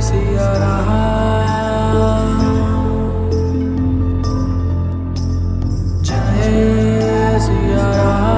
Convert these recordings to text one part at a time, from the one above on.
सिया रहा जय सिया रहा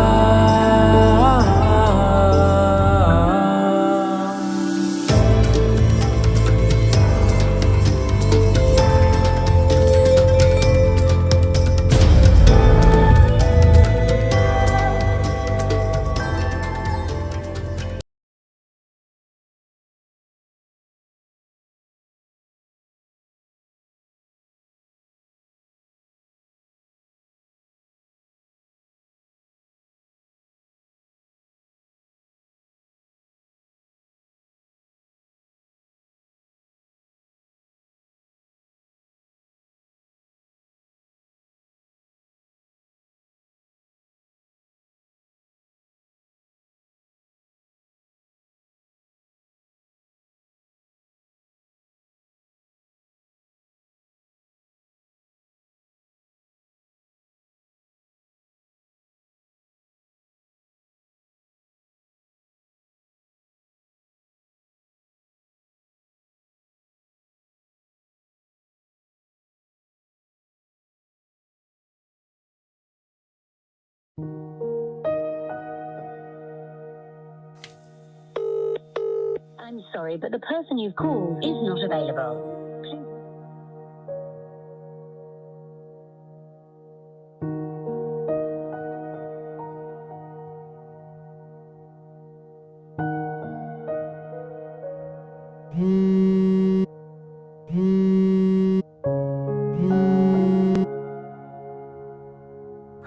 I'm sorry, but the person you've called is not available.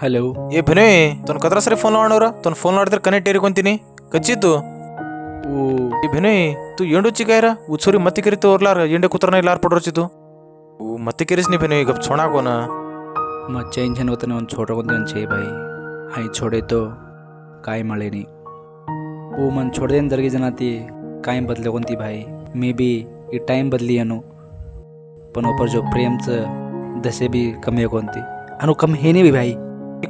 Hello. ಏ ಬಿನಯ್ ತನ್ನ ಕದ್ರ ಸರಿ ಫೋನ್ ಮಾಡೋರ ತನ್ನ ಫೋನ್ ಮಾಡಿದ್ರೆ ಕನೆಕ್ಟ್ ಏರಿಕೊಂತೀನಿ ಕಚ್ಚಿತ್ತು. ಓ ಈ ಬಿನಯ್ ತು ಎಂಡು ಚಿಕಾಯರ ಉತ್ಸೂರಿ ಮತ್ತೆ ಕಿರಿತು ಓರ್ಲಾರ ಎಂಡೆ ಕುತ್ರನ ಇಲ್ಲಾರ ಪಡೋಚಿತು ಓ ಮತ್ತೆ ಕಿರಿಸ್ನಿ ಬಿನಯ್ गप छोड़ा कोना मग चेंज झालं होतं ना छोटं कोणतं छे भाई हाय छोडे तो काय मळेनी ओ मन छोडदेन जरगी जनाती काय बदले कोणती भाई मे बी ही टाइम बदली अनु पण ऊपर जो प्रेमचं दसे बी कमी कोणती अनु कम हे नाही बी भाई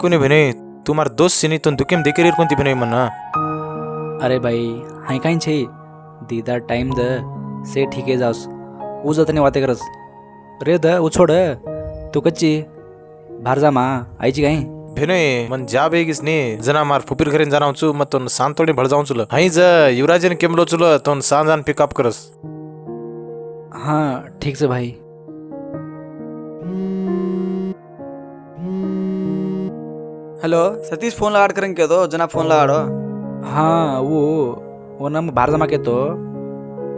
कोणी बिनय तुम्हार दोस्त सिनी तुम दुकेम देकेरीर कोणती बिनय म्हणा. अरे भाई हाय काय छे दीदा टाइम द से ठीक आहे जाऊस ऊ जाताने वाते करस रे द उछोड तू कच्ची बाहेर जा मा आईची काय बिनय मन जा बेगिसनी जना मार फुपीर घरीन जाणावचू मग तो सांतोडी भळ जाऊन चुल हाय ज युवराजन केमलो चुल तो सांजान पिकअप करस. हां ठीक से भाई. हेलो सतीश फोन लगा करेंगे क्या तो जना फोन लगा हाँ वो ना बाहेर जमा के तो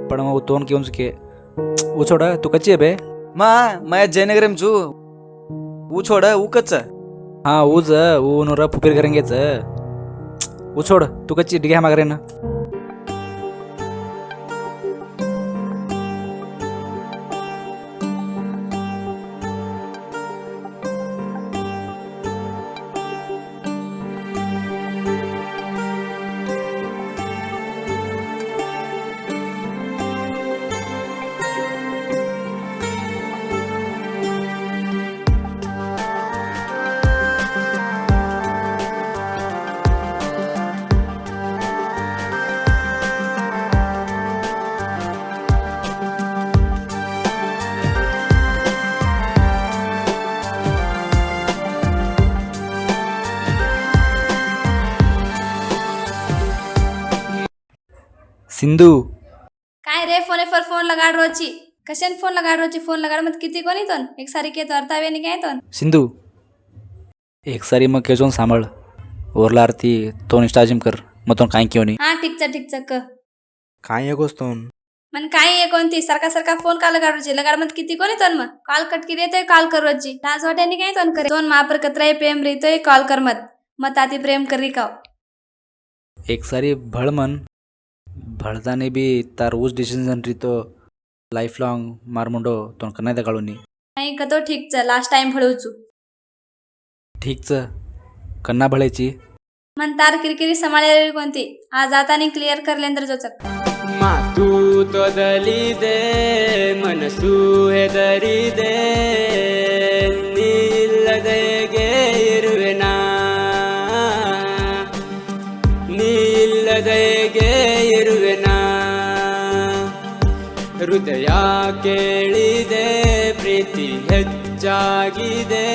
पण मग तोंड घेऊन के वो छोड तू कच्ची आहे बे माँ मैं जयनगर में छू वो छोड़ वो कच्चा हाँ ऊज वो नोरा फुपीर करेंगेच वो छोड तू कच्ची डिग्या मागरे ना सिंधू काय रे फोन लगाड रोची कशाने फोन लगाड रोची फोन लगाड मत किती कोणी तोन एक सारी के तो अर्थावे नहीं काय तोन सिंधू एक सारी मग केजोन सांभाळ ओरला आरती तो इंस्टाजिम कर मग तो काय क्यों नाही हाँ ठीक च क काय गोस्तोन मन काय ये कोणती सरका फोन का लगाड रोची लगाड मत किती कोणी तोन मग कॉल कट की देते कॉल कर रोची लाज वाटे नहीं काय तोन करे तोन मापर कतराय प्रेम री तो कॉल कर मत आती प्रेम करी का एक सारी भळ मन भळताने बी तार ऊस डिसिजन री तो लाइफ लॉन्ग मारमुंडो तो कन्ना तकाळूनी नाही कतो ठीक च लास्ट टाइम भळूचू ठीक च कन्ना भळेची मन तार किरकिरी सांभाळलेली कोणती आज आतानी क्लिअर करलेंद्र जोचक मातू तो दली दे मनसू हे दरी दे नील दे गे इरुवेना नील दे गे इरुवेना ಹೃದಯ ಕೇಳಿದೆ ಪ್ರೀತಿ ಹೆಚ್ಚಾಗಿದೆ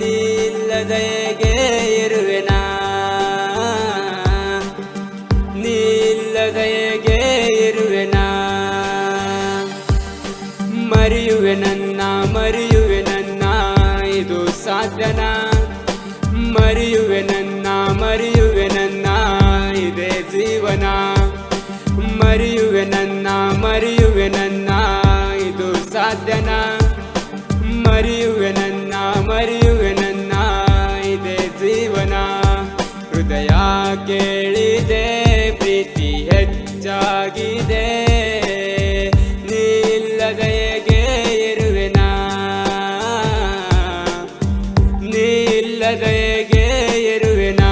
ನಿಲ್ಲದೆಗೆ ಇರುವೆನಾ ನಿಲ್ಲದೆಗೆ ಇರುವೆನಾ ಮರೆಯುವೆ ನನ್ನ ಇದು ಸಾಧ್ಯನಾ ಮರೆಯುವೆ ನನ್ನ ಇದೇ ಜೀವನ ಮರೆಯುವೆ ನನ್ನ ಇದು ಸಾಧ್ಯನಾ ಮರೆಯುವೆ ನನ್ನ ಇದೇ ಜೀವನ ಹೃದಯ ಕೇಳಿದೆ ಪ್ರೀತಿ ಹೆಚ್ಚಾಗಿದೆ ನಿಲ್ಲದೆಗೆ ಇರುವೆನಾ ನಿಲ್ಲದೆಗೆ ಇರುವೆನಾ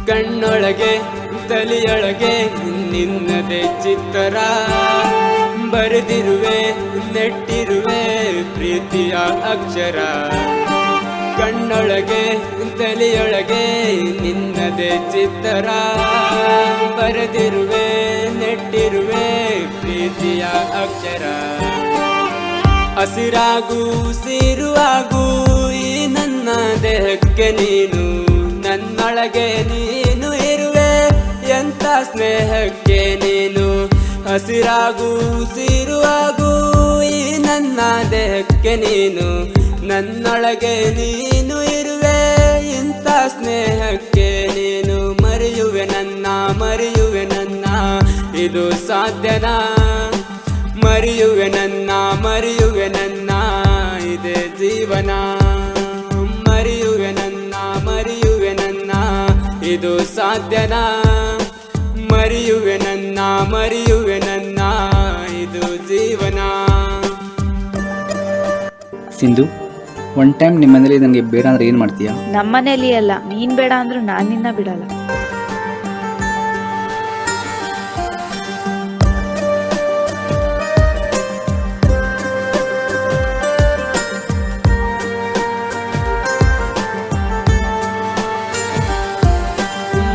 ಕಣ್ಣೊಳಗೆ ತಲೆಯೊಳಗೆ ನಿನ್ನದೇ ಚಿತ್ತರ ಬರೆದಿರುವೆ ನೆಟ್ಟಿರುವೆ ಪ್ರೀತಿಯ ಅಕ್ಷರ ಕಣ್ಣೊಳಗೆ ತಲೆಯೊಳಗೆ ನಿನ್ನದೇ ಚಿತ್ತರ ಬರೆದಿರುವೆ ನೆಟ್ಟಿರುವೆ ಪ್ರೀತಿಯ ಅಕ್ಷರ ಹಸಿರಾಗೂ ಸಿರುವಾಗೂ ಈ ನನ್ನ ದೇಹಕ್ಕೆ ನೀನು ನನ್ನೊಳಗೆ ನೀನು ಇರುವೆ ಎಂತ ಸ್ನೇಹಕ್ಕೆ ನೀನು ಹಸಿರಾಗೂ ಸಿರುವಾಗೂ ಈ ನನ್ನ ದೇಹಕ್ಕೆ ನೀನು ನನ್ನೊಳಗೆ ನೀನು ಇರುವೆ ಇಂಥ ಸ್ನೇಹಕ್ಕೆ ನೀನು ಮರೆಯುವೆ ನನ್ನ ಇದು ಸಾಧ್ಯನಾ ಮರೆಯುವೆ ನನ್ನ ಇದೇ ಜೀವನ ಮರೆಯುವೆ ನನ್ನ ಇದು ಸಾಧ್ಯನಾ ಮರೆಯುವೆ ನನ್ನ ಇದು ಜೀವನ ಸಿಂಧು ಒನ್ ಟೈಮ್ ನಿಮ್ಮ ಮನೇಲಿ ನನಗೆ ಬೇಡ ಅಂದ್ರೆ ಏನು ಮಾಡ್ತೀಯಾ? ನಮ್ಮನೇಲಿ ಅಲ್ಲ, ನೀನ್ ಬೇಡ ಅಂದ್ರೂ ನಾನ್ ನಿನ್ನ ಬಿಡಲ್ಲ.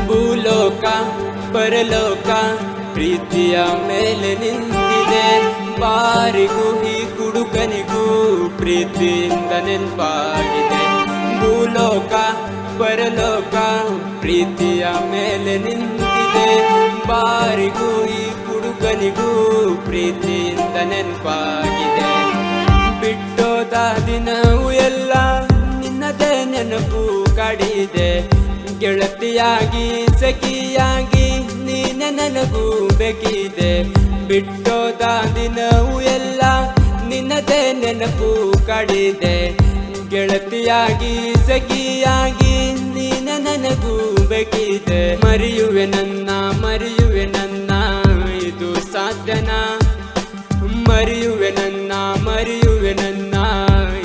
ಭೂಲೋಕ ಪರಲೋಕ ಪ್ರೀತಿಯ ಮೇಲೆ ನಿಂತಿದೆ ಬಾರಿಗೂ ಈ ಕುಡುಕನಿಗೂ ಪ್ರೀತಿಯಿಂದ ನೆನಪಾಗಿದೆ ಭೂಲೋಕ ಪರಲೋಕ ಪ್ರೀತಿಯ ಮೇಲೆ ನಿಂತಿದೆ ಬಾರಿಗೂ ಈ ಕುಡುಕನಿಗೂ ಪ್ರೀತಿಯಿಂದ ನೆನಪಾಗಿದೆ ಬಿಟ್ಟೋದ ದಿನವೂ ಎಲ್ಲ ನಿನ್ನದೇ ನೆನಪು ಕಾಡಿದೆ ಗೆಳತಿಯಾಗಿ ಸಖಿಯಾಗಿ ನೀನೆ ನನಗೂ ಬೇಕಿದೆ ಬಿಟ್ಟೋದ ದಿನವೂ ಎಲ್ಲ ನಿನ್ನದೇ ನೆನಪು ಕಾಡಿದೆ ಗೆಳತಿಯಾಗಿ ಸಖಿಯಾಗಿ ನೀನೆ ನನಗೂ ಬೇಕಿದೆ ಮರೆಯುವೆ ನನ್ನ ಇದು ಸಾಧ್ಯನಾ ಮರೆಯುವೆ ನನ್ನ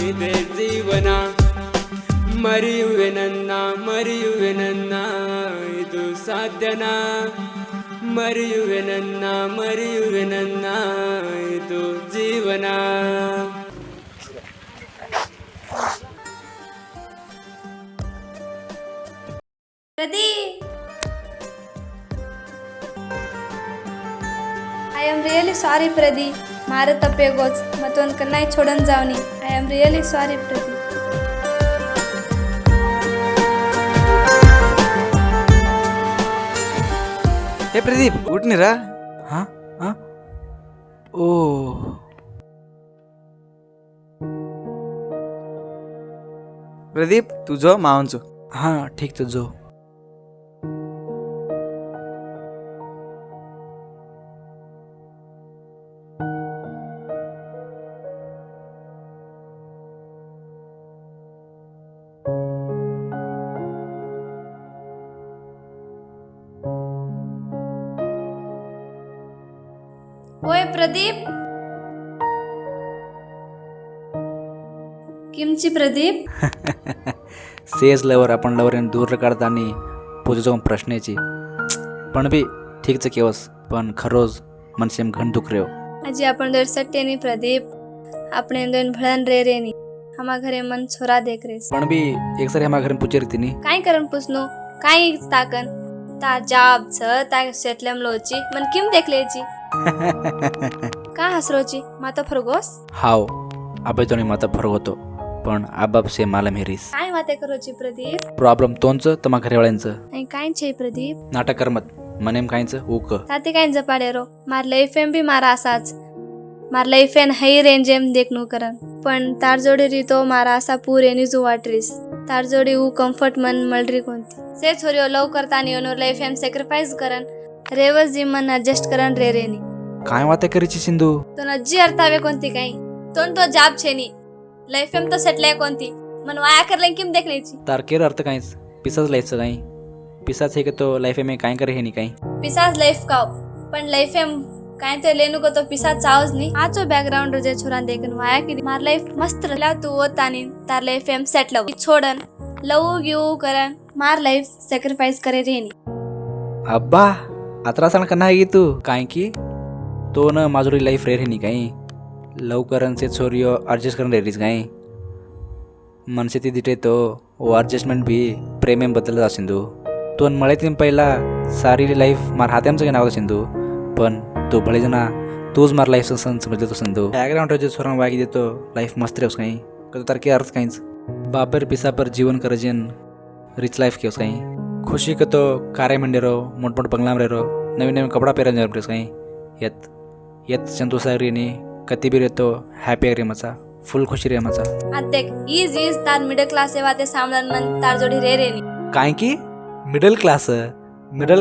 ಇದೇ ಜೀವನ ಮರೆಯುವೆ ನನ್ನ ಇದು ಸಾಧ್ಯನಾ ಮರೆಯುವೆ ನನ್ನ ಇದು ಜೀವನ Pradeep I am really sorry Pradeep मारे तप्पेगोच मतोन कन्नाई छोडून जावनी I am really sorry Pradeep हे प्रदीप उठ नहीं रहा हाँ हाँ ओ प्रदीप तू जो मावनचो हाँ ठीक तो जो Pradeep kimchi Pradeep says lover आपण लवरेन दूर काढताना पुढे जाऊन प्रश्नाची पण बी ठीकच केवस पण खरोज मनसेम घन दुख रेव अजी अपन दोर सट्टे नी प्रदीप अपने दोन भळन रे रे नी हमा घरे मन छोरा देख रेस पण बी एक सारी हमारा घर में पूछे रहती नहीं काय करन पुसनो काय ताकन ता जाब छ ता सेटलम लोची मन किम देख लेची का हसरोची माता फरगोस हाव अबे तो नहीं माता फरक होतो पण आबाप से मालम हेरीस काय वाते करोची प्रदीप प्रॉब्लेम तोंच तमा घरेवाळ्यांचं आणि काय छे प्रदीप नाटक करमत मनेम कायचं ऊक ताते काय जपाडे रो मार लाईफ एम बी मारा असाच मार लाईफ एन हाई रेंज एम देखनु करन पण तार जोडी रीतो मारा असा पूरे नि जुवाटरीस तार जोडी ऊ कम्फर्ट मन मलरी कोणती से छोरियो लव करतानी ओनोर लाईफ एम सॅक्रिफाइस करन रेवस जी मन एडजस्ट करन रे रेनी काय वाते करीची सिंधू तो नज्जी अर्थावे कोणती काही तो जाब छेनी लाईफ एम तो सेटल कोणती मन वाया करले किम देख लेची तारकेर अर्थ काहीच पिसाच लायचं काही पिसाच हे तो लाईफ में काय करे हे नाही काही पिसास लाईफ काव पण लाईफ एम काय ते लेनु को तो पिसा चावज नी आचो बैकग्राउंड रे छोरा देखन वाया की मार लाईफ मस्त रला तू ओतानी तार लाईफ एम सेट लव छोडन लव गिव करन मार लाईफ सॅक्रिफाइस करे रेनी अब्बा अतरा सण कना है तू काय की तो न माजुरी लाईफ रे नाही काही लवकरन से छोरियो एडजस्ट करन रेरीस काही मनसे ती दिटे तो वो एडजस्टमेंट भी प्रेम में बदलत असिंदू तो मळेतीन पहिला सारी लाईफ मार हात्यांचं घेणार होता सिंधू पण तो बळे जना तूच मार लाईफ सण समजले तो सिंधू बॅकग्राउंड रे छोरा वागी देतो लाईफ मस्त रेवस काही कतो तार के अर्थ काहीच बापर पिसा पर जीवन करजन रिच लाईफ केवस काही खुशी कतो कार्य मंडे रो मोठमोठ बंगला में रो नवीन नवीन कपड़ा पहरन जरूर काही यत यत संतोषारी ने कती भी रहतो हैप्पी रे मचा फुल खुशी रे मचा अतेक इज तार मिडल क्लास से वाते सामलन मन तार जोडी रे रेनी काय की मिडल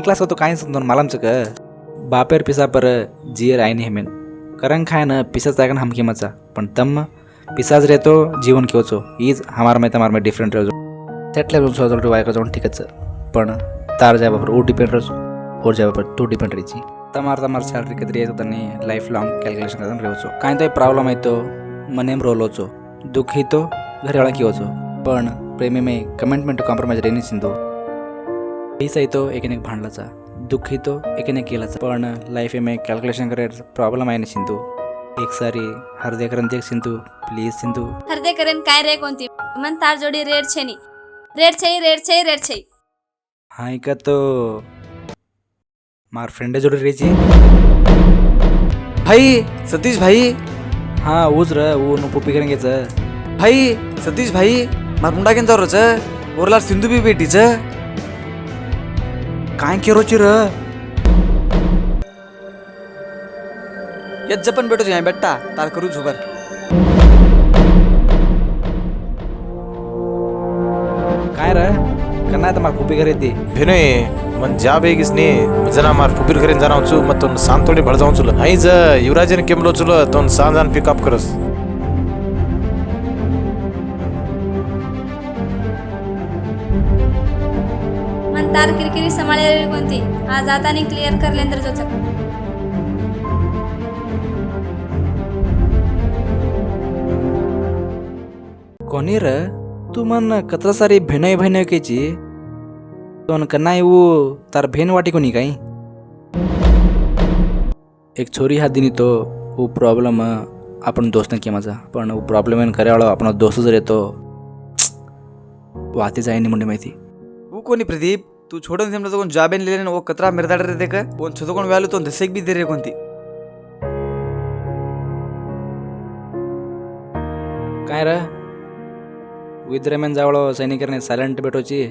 क्लास तो काय समजून मालमचं क बापेर पिसा पर जियर आईने हेमेन करंग खाय न पिसाच जागन हम मचा पण तम पिसाच रहतो जीवन केवचो इज हमार में डिफरेंट रहो सेटले वाय का जाऊन ठीकच पण तार जाय बापर ओ डिपेंड रहो और जाय बापर तू डिपेंड रही तमार सैलरी कदरी येतो लाइफ लॉन्ग कैलकुलेशन करन रेवचो काय तो प्रॉब्लम आहे तो मनेम रोलोचो दुख ही तो घरवाळा किवचो पण प्रेमी में कमिटमेंट कॉम्प्रोमाइज रेनी सिंधू पैसा ही तो एक भांडलाचा दुख ही तो एक केलाचा पण लाईफ में कैलकुलेशन करे प्रॉब्लेम आहे ना सिंधू एक सारी हरदे करन देख सिंधू प्लीज सिंधू हरदे करन काय रे कोणती मन तार जोडी रेड छेनी रेड छे हाय का तो मार फ्रेंड जोड़ी रेची भाई सतीश भाई हाँ ऊज र वो नु पुपी करेंगे भाई सतीश भाई मार मुंडा केन जावरो छ ओरला सिंधू भी बेटी छ काय केरोची र यज्ज पण बेटो जाय बेटा तार करू झुबर काय र कना त मार पुपी करे ती भिने मन जा ಬೇಗಿಸ್ನಿ जना मार फुपीर करेन जानावचु मत्तोन सांतोडी भळजावचुल हाईज युवराजन केमलोचुल तोन सांजान पिकअप करस मन तार किरकिरी सांभाळे रे कोणती आज आतानी क्लिअर करलेंदर जोच कोणी र तू मन कतरा सारी भिनय केची तो कन्नाई वो तार भेन वाटी कोनी काही एक छोरी हात दिनी तो वो प्रॉब्लेम आपण दोस्त ने माझा पण वो प्रॉब्लेम करे वाला आपण दोस्त जर येतो वाती जायनी मुंडे माहिती वो कोनी प्रदीप तू छोडन सेमला तो कोण जाबेन लेलेन वो कतरा मिरदाड रे देख कोण छतो कोण व्यालू तो दसेक भी दे रे कोणती काय र विद्रेमेन जावळो सैनिकरने सायलेंट बेटोची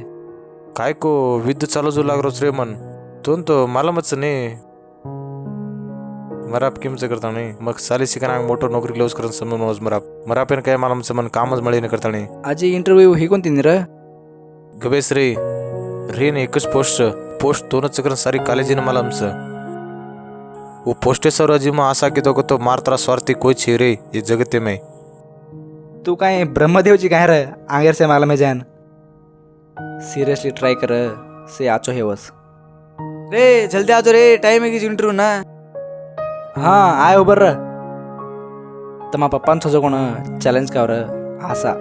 काय को विद्युत चालू लागरोच रे मन तोन तो मालमच ने मराप किमचं करता नाही मग साली शिकना मोठो नोकरी लवस करन समजून नोज मरापेन काय मालमच मन कामच मळी न करता नाही आजी इंटरव्यू ही कोणती निर गबेस रे रेन एकच पोस्ट दोनच करन सारी कॉलेजिन मालमच वो पोस्टे सर अजीमा आशा की तो मारतरा स्वार्थी कोई छे रे ये जगते में तू काय ब्रह्मदेवची काय र आंगेर से मालम है जान सीरियसली ट्राई कर से आचो हेवस रे जल्दी आ जो रे टाइम है कि इंटरव्यू ना हां आय उबर तर मग पप्पान थोजं कोण चॅलेंज कावर आसा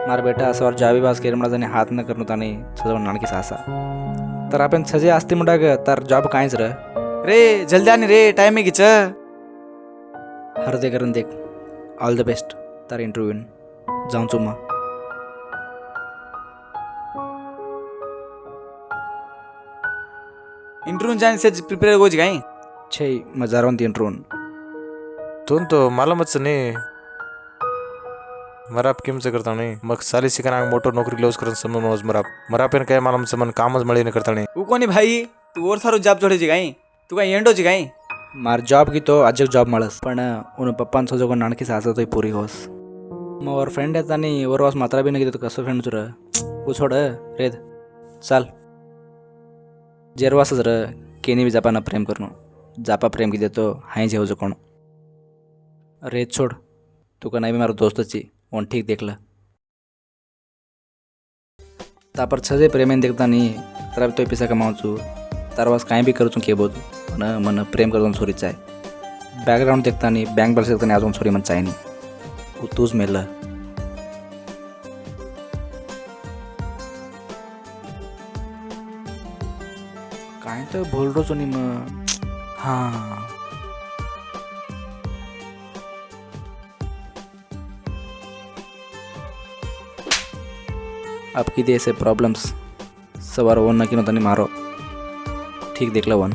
मार बेटा असं जावी बास केर म्हणा हात न करून ताने थोजं नाणकीस आसा तर आपण सजे असते म्हणा ग तर जॉब कायच र रे जल्दी आनी रे टाइम आहे गिच हर दे करून देख ऑल द बेस्ट तर इंटरव्ह्यून जाऊन चुम्मा इंटरव्यू जाने से प्रिपेयर हो गई छे मजारवंत इंटरव्ह्यून तून तो मालूमच नाही मराप किमचं करता नाही मग साली शिकना मोटर नोकरी लवस करून समोर नोज मरापेन काय मला मन कामच मळी नाही करता नाही वो कोणी भाई तू और सारो जॉब छोड़े गाई तू काय एंडोची गाई मार जॉब की तो अजक जॉब मळस पण उन पप्पान थोजं कोण नाणकीस आसा तो पुरी होस मग वर फ्रेंड येत आणि वर वास मात्रा बी नाही तो कसं फ्रेंड चुर वो छोड रेद चाल जेरवासच र केनी बी जापाना प्रेम करणं जापा प्रेम की देतो हाय जेवजो कोण रेत छोड तुका नाही बी मारो दोस्तची ओन ठीक देखला तापर छजे प्रेमेन देखता नाही तर तो पैसा कमावचू तरवास काय बी करूचू केबोज पण मन प्रेम करून सोरीच आहे बॅकग्राऊंड देखता नाही बँक बॅलन्स देखता नाही अजून सोरी मन चाय नाही तूच मेलं काय तर बोल रोच आणि मग हां अब की ऐसे प्रॉब्लम्स सवार वो न कि नहीं मारो ठीक देख लो वन